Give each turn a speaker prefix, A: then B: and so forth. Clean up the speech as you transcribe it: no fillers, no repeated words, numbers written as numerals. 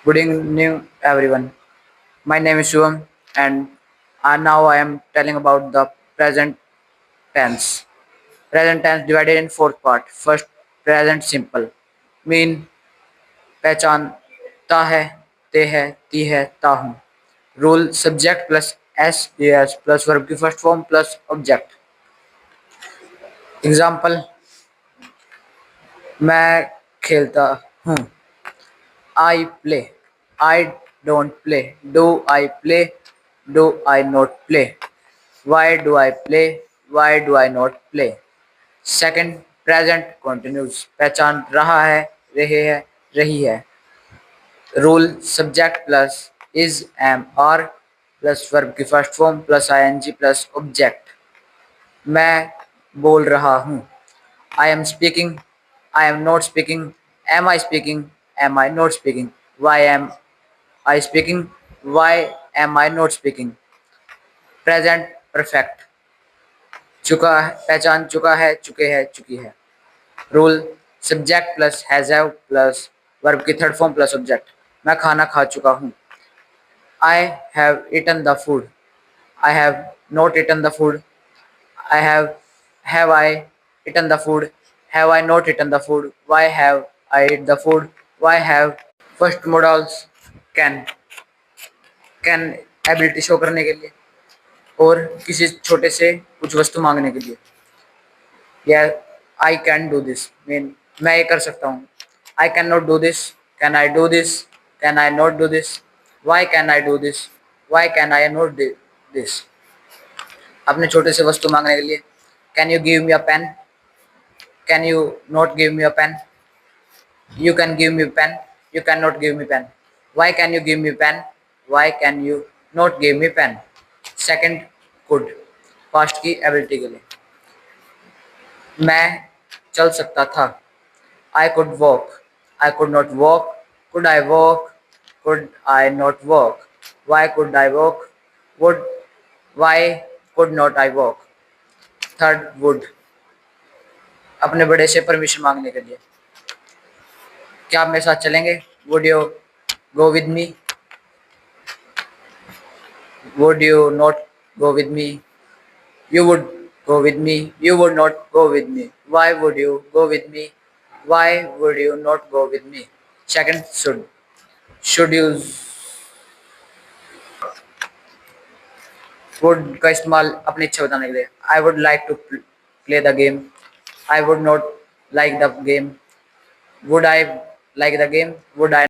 A: Good evening, everyone. My name is Shivam, and now I am telling about the present tense. Present tense divided in four part. First, present simple, mean पहचानता है, ते है, ती है, ता हूँ. Rule subject plus s plus verb की first form plus object. Example, मैं खेलता हूँ. I play. I don't play. Do I play? Do I not play? Why do I play? Why do I not play? Second, present continuous. पहचान रहा है, रहे है, रही है. Rule subject plus is, am, are plus verb की first form plus ing plus object. मैं बोल रहा हूँ. I am speaking. I am not speaking. Am I speaking? Am I not speaking? Why am I speaking? Why am I not speaking? Present perfect. चुका है, पहचान चुका है, चुके है, चुकी है. Rule subject plus has have plus verb की थर्ड फॉर्म प्लस ऑब्जेक्ट. मैं खाना खा चुका हूँ. I have eaten the food. I have not eaten the food. I have I eaten the food. Have I not eaten the food. Why have I eat the food. Why have. First modals can. Can ability show करने के लिए और किसी छोटे से कुछ वस्तु मांगने के लिए. या I can do this mean मैं ये कर सकता हूँ. I can not do this. Can I do this. Can I not do this. Why can I do this. Why can I not do this. अपने छोटे से वस्तु मांगने के लिए can you give me a pen. Can you not give me a pen. You can give me pen. You can not give me pen. Why can you give me pen. Why can you not give me pen. Second, could past की ability के लिए. मैं चल सकता था. I could walk. I could not walk. Could I walk. Could I not walk. Why could I walk. Would. Why could not I walk. Third, would अपने बड़े से परमिशन मांगने के लिए. क्या आप मेरे साथ चलेंगे. Would you go with me. Would you not go with me. You would go with me. You would not go with me. Why would you go with me? Why would you not go with me? Second, should. Should you would का इस्तेमाल अपनी इच्छा बताने के लिए. I would like to play the game. I would not like the game. Would I like the game? Would I